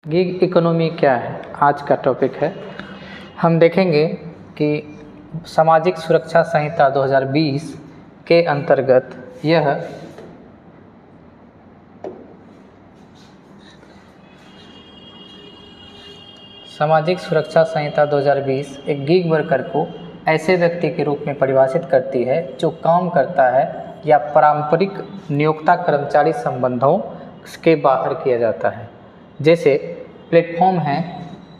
Gig economy क्या है, आज का टॉपिक है। हम देखेंगे कि सामाजिक सुरक्षा संहिता 2020 के अंतर्गत यह सामाजिक सुरक्षा संहिता 2020 एक गिग वर्कर को ऐसे व्यक्ति के रूप में परिभाषित करती है जो काम करता है या पारंपरिक नियोक्ता कर्मचारी संबंधों के बाहर किया जाता है। जैसे प्लेटफॉर्म हैं,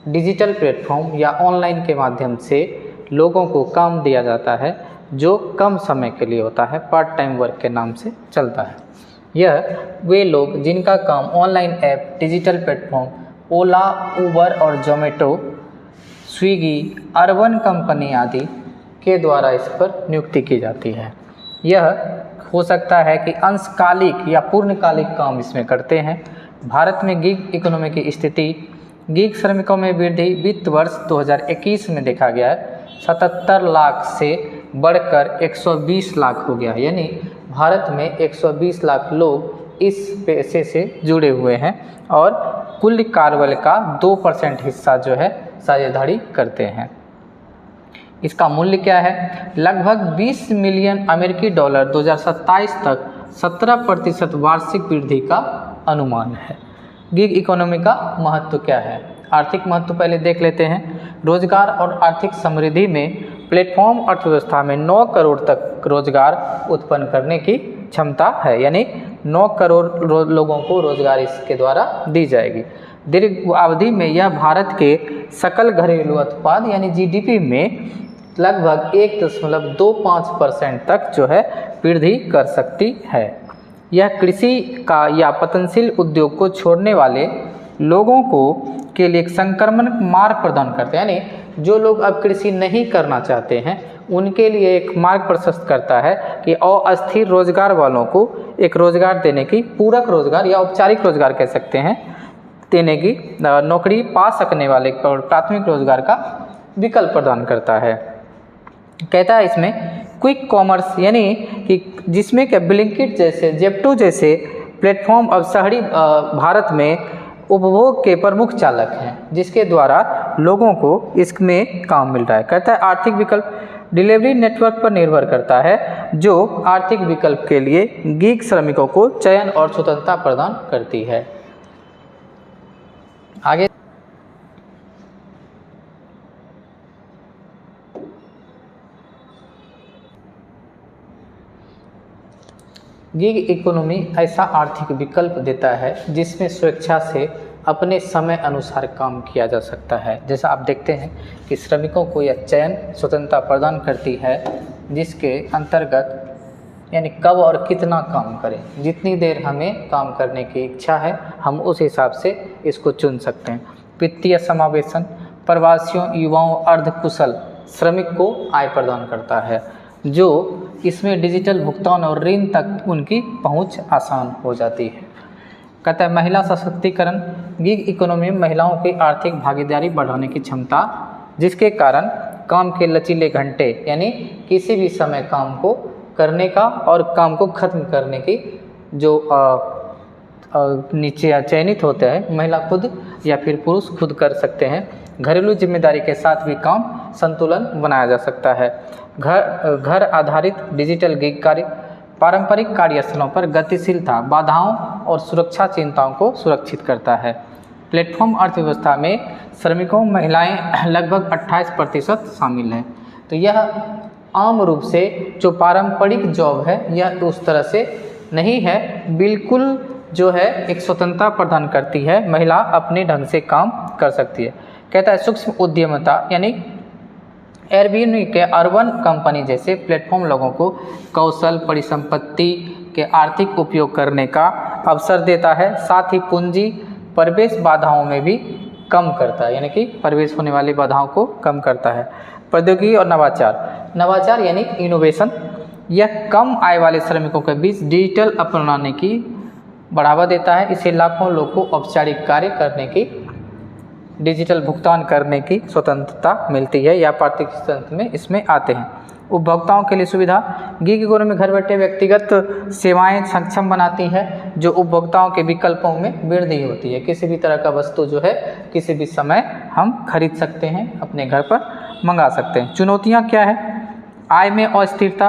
डिजिटल प्लेटफॉर्म या ऑनलाइन के माध्यम से लोगों को काम दिया जाता है जो कम समय के लिए होता है, पार्ट टाइम वर्क के नाम से चलता है। यह वे लोग जिनका काम ऑनलाइन ऐप, डिजिटल प्लेटफॉर्म, ओला, उबर और जोमेटो, स्विगी, अर्बन कंपनी आदि के द्वारा इस पर नियुक्ति की जाती है। यह हो सकता है कि अंशकालिक या पूर्णकालिक काम इसमें करते हैं। भारत में गिग इकोनॉमी की स्थिति, गिग श्रमिकों में वृद्धि वित्त वर्ष 2021 में देखा गया है 77 लाख से बढ़कर 120 लाख हो गया। यानी भारत में 120 लाख लोग इस पेशे से जुड़े हुए हैं और कुल कार्यबल का 2% हिस्सा जो है साझेदारी करते हैं। इसका मूल्य क्या है? लगभग 20 मिलियन अमेरिकी डॉलर 2027 तक 17% वार्षिक वृद्धि का अनुमान है। गिग इकोनॉमी का महत्व क्या है? आर्थिक महत्व पहले देख लेते हैं। रोजगार और आर्थिक समृद्धि में प्लेटफॉर्म अर्थव्यवस्था में 9 करोड़ तक रोजगार उत्पन्न करने की क्षमता है। यानी 9 करोड़ लोगों को रोजगार इसके द्वारा दी जाएगी। दीर्घ अवधि में यह भारत के सकल घरेलू उत्पाद यानी जीडीपी में लगभग 1.25% तक जो है वृद्धि कर सकती है। यह कृषि का या पतनशील उद्योग को छोड़ने वाले लोगों को के लिए एक संक्रमण मार्ग प्रदान करते हैं। यानी जो लोग अब कृषि नहीं करना चाहते हैं उनके लिए एक मार्ग प्रशस्त करता है कि अस्थिर रोजगार वालों को एक रोजगार देने की, पूरक रोजगार या औपचारिक रोजगार कह सकते हैं, देने की, नौकरी पा सकने वाले प्राथमिक रोजगार का विकल्प प्रदान करता है। कहता है इसमें क्विक कॉमर्स यानी कि जिसमें क्या ब्लिंकिट जैसे, जेप्टो जैसे प्लेटफॉर्म अब शहरी भारत में उपभोग के प्रमुख चालक हैं जिसके द्वारा लोगों को इसमें काम मिल रहा है। कहता है आर्थिक विकल्प डिलीवरी नेटवर्क पर निर्भर करता है जो आर्थिक विकल्प के लिए गिग श्रमिकों को चयन और स्वतंत्रता प्रदान करती है। आगे गिग इकोनॉमी ऐसा आर्थिक विकल्प देता है जिसमें स्वेच्छा से अपने समय अनुसार काम किया जा सकता है। जैसा आप देखते हैं कि श्रमिकों को यह चयन स्वतंत्रता प्रदान करती है जिसके अंतर्गत यानी कब और कितना काम करें, जितनी देर हमें काम करने की इच्छा है हम उस हिसाब से इसको चुन सकते हैं। वित्तीय समावेशन प्रवासियों, युवाओं, अर्धकुशल श्रमिक को आय प्रदान करता है जो इसमें डिजिटल भुगतान और ऋण तक उनकी पहुंच आसान हो जाती है। कहता है महिला सशक्तिकरण गिग इकोनॉमी में महिलाओं की आर्थिक भागीदारी बढ़ाने की क्षमता, जिसके कारण काम के लचीले घंटे यानी किसी भी समय काम को करने का और काम को खत्म करने की जो नीचे चयनित होते हैं, महिला खुद या फिर पुरुष खुद कर सकते हैं। घरेलू जिम्मेदारी के साथ भी काम संतुलन बनाया जा सकता है। घर आधारित डिजिटल गिग कार्य पारंपरिक कार्यस्थलों पर गतिशीलता, बाधाओं और सुरक्षा चिंताओं को सुरक्षित करता है। प्लेटफॉर्म अर्थव्यवस्था में श्रमिकों, महिलाएं लगभग 28% शामिल हैं। तो यह आम रूप से जो पारंपरिक जॉब है यह उस तरह से नहीं है, बिल्कुल जो है एक स्वतंत्रता प्रदान करती है, महिला अपने ढंग से काम कर सकती है। कहता है सूक्ष्म उद्यमिता यानी एयरबीएनबी के अर्बन कंपनी जैसे प्लेटफॉर्म लोगों को कौशल, परिसंपत्ति के आर्थिक उपयोग करने का अवसर देता है। साथ ही पूंजी प्रवेश बाधाओं में भी कम करता है, यानी कि प्रवेश होने वाली बाधाओं को कम करता है। प्रौद्योगिकी और नवाचार यानी इनोवेशन, यह कम आय वाले श्रमिकों के बीच डिजिटल अपनाने की बढ़ावा देता है। इसे लाखों लोग को औपचारिक कार्य करने की, डिजिटल भुगतान करने की स्वतंत्रता मिलती है या पारंपरिक तंत्र में इसमें आते हैं। उपभोक्ताओं के लिए सुविधा। गीग इकोनॉमी घर बैठे व्यक्तिगत सेवाएं सक्षम बनाती है, जो उपभोक्ताओं के विकल्पों में वृद्धि होती है। किसी भी तरह का वस्तु जो है किसी भी समय हम खरीद सकते हैं, अपने घर पर मंगा सकते हैं। चुनौतियां क्या है? आय में अस्थिरता,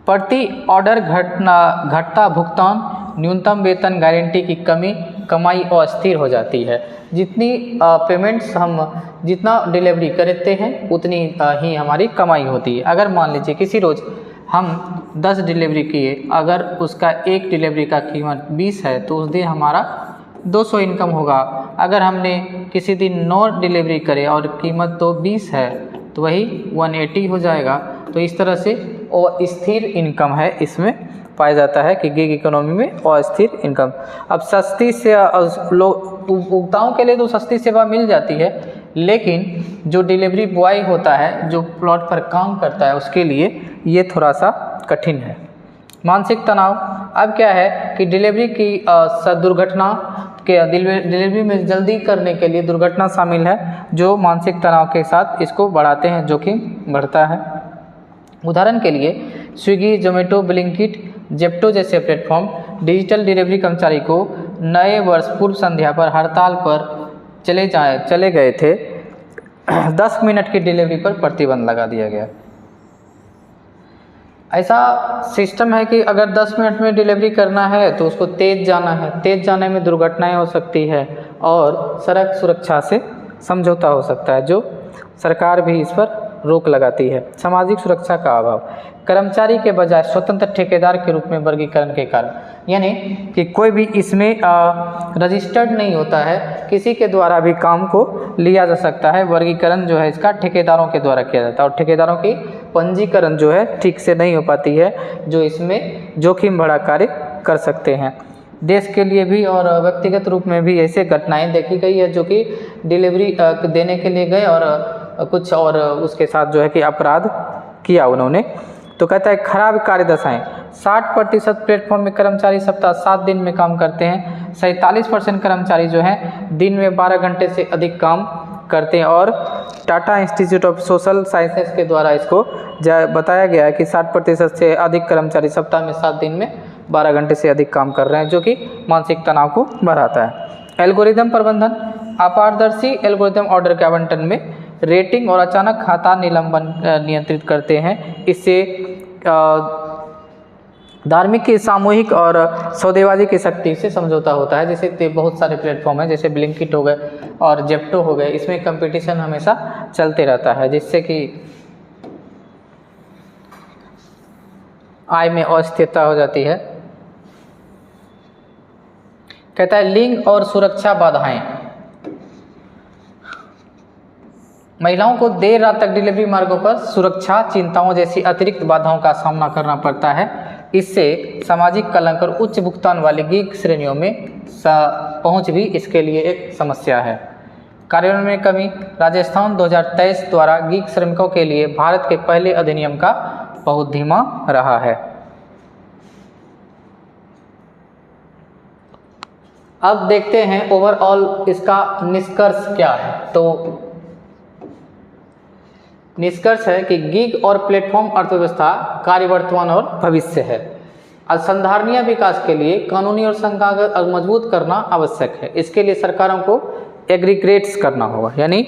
प्रति ऑर्डर घटता भुगतान, न्यूनतम वेतन गारंटी की कमी, कमाई अस्थिर हो जाती है। जितनी पेमेंट्स हम जितना डिलीवरी करते हैं उतनी ही हमारी कमाई होती है। अगर मान लीजिए किसी रोज़ हम 10 डिलीवरी किए, अगर उसका एक डिलीवरी का कीमत 20 है तो उस दिन हमारा 200 इनकम होगा। अगर हमने किसी दिन 9 डिलीवरी करे और कीमत तो 20 है तो वही 180 हो जाएगा। तो इस तरह से अस्थिर इनकम है इसमें पाया जाता है कि गिग इकोनॉमी में अस्थिर इनकम। अब सस्ती से उपभोक्ताओं के लिए तो सस्ती सेवा मिल जाती है, लेकिन जो डिलीवरी बॉय होता है, जो प्लॉट पर काम करता है, उसके लिए ये थोड़ा सा कठिन है। मानसिक तनाव, अब क्या है कि डिलीवरी की दुर्घटना के डिलीवरी में जल्दी करने के लिए दुर्घटना शामिल है, जो मानसिक तनाव के साथ इसको बढ़ाते हैं, जोखिम बढ़ता है। उदाहरण के लिए स्विगी, जोमेटो, ब्लिंकिट, जेप्टो जैसे प्लेटफॉर्म डिजिटल डिलीवरी कर्मचारी को नए वर्ष पूर्व संध्या पर हड़ताल पर चले गए थे। 10 मिनट की डिलीवरी पर प्रतिबंध लगा दिया गया। ऐसा सिस्टम है कि अगर 10 मिनट में डिलीवरी करना है तो उसको तेज़ जाना है, तेज़ जाने में दुर्घटनाएं हो सकती है और सड़क सुरक्षा से समझौता हो सकता है, जो सरकार भी इस पर रोक लगाती है। सामाजिक सुरक्षा का अभाव, कर्मचारी के बजाय स्वतंत्र ठेकेदार के रूप में वर्गीकरण के कारण, यानी कि कोई भी इसमें रजिस्टर्ड नहीं होता है, किसी के द्वारा भी काम को लिया जा सकता है। वर्गीकरण जो है इसका ठेकेदारों के द्वारा किया जाता है और ठेकेदारों की पंजीकरण जो है ठीक से नहीं हो पाती है, जो इसमें जोखिम भरा कार्य कर सकते हैं। देश के लिए भी और व्यक्तिगत रूप में भी ऐसे घटनाएं देखी गई है, जो कि डिलीवरी देने के लिए गए और कुछ और उसके साथ जो है कि अपराध किया उन्होंने। तो कहता है खराब कार्यदशाएं, 60% प्लेटफॉर्म में कर्मचारी सप्ताह 7 दिन में काम करते हैं। 47% कर्मचारी जो हैं दिन में 12 घंटे से अधिक काम करते हैं। और Tata institute of social sciences के द्वारा इसको बताया गया है कि 60% से अधिक कर्मचारी सप्ताह में 7 दिन में 12 घंटे से अधिक काम कर रहे हैं, जो कि मानसिक तनाव को बढ़ाता है। एल्गोरिदम प्रबंधन, अपारदर्शी एल्गोरिदम ऑर्डर के आवंटन में रेटिंग और अचानक खाता निलंबन नियंत्रित करते हैं। इससे धार्मिक, सामूहिक और सौदेबाजी की शक्ति से समझौता होता है। जैसे बहुत सारे प्लेटफॉर्म हैं, जैसे ब्लिंकिट हो गए और जेप्टो हो गए, इसमें कंपटीशन हमेशा चलते रहता है, जिससे कि आय में अस्थिरता हो जाती है। कहता है लिंग और सुरक्षा बाधाएं, महिलाओं को देर रात तक डिलीवरी मार्गों पर सुरक्षा चिंताओं जैसी अतिरिक्त बाधाओं का सामना करना पड़ता है। इससे सामाजिक कलंक और उच्च भुगतान वाली गीग श्रेणियों में पहुंच भी इसके लिए एक समस्या है। कार्यान्वयन में कमी, राजस्थान 2023 द्वारा गीग श्रमिकों के लिए भारत के पहले अधिनियम का बहुत धीमा रहा है। अब देखते हैं ओवरऑल इसका निष्कर्ष क्या है। तो निष्कर्ष है कि गीग और प्लेटफॉर्म अर्थव्यवस्था कार्य वर्तमान और भविष्य है। अनुसंधानीय विकास के लिए कानूनी और संस्थागत मजबूत करना आवश्यक है। इसके लिए सरकारों को एग्रीगेट्स करना होगा, यानी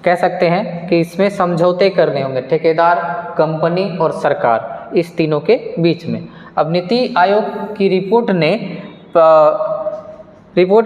कह सकते हैं कि इसमें समझौते करने होंगे ठेकेदार, कंपनी और सरकार, इस तीनों के बीच में। अब नीति आयोग की रिपोर्ट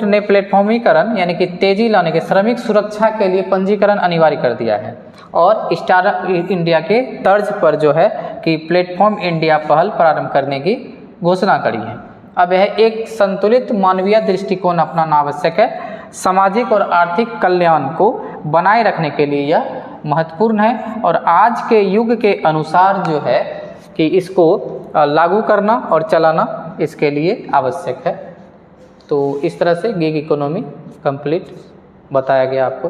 ने प्लेटफॉर्मीकरण यानी कि तेजी लाने के श्रमिक सुरक्षा के लिए पंजीकरण अनिवार्य कर दिया है और स्टार्टअप इंडिया के तर्ज पर जो है कि प्लेटफॉर्म इंडिया पहल प्रारंभ करने की घोषणा करी है। अब यह एक संतुलित मानवीय दृष्टिकोण अपनाना आवश्यक है। सामाजिक और आर्थिक कल्याण को बनाए रखने के लिए यह महत्वपूर्ण है और आज के युग के अनुसार जो है कि इसको लागू करना और चलाना इसके लिए आवश्यक है। तो इस तरह से गीग इकोनॉमी कंप्लीट बताया गया आपको।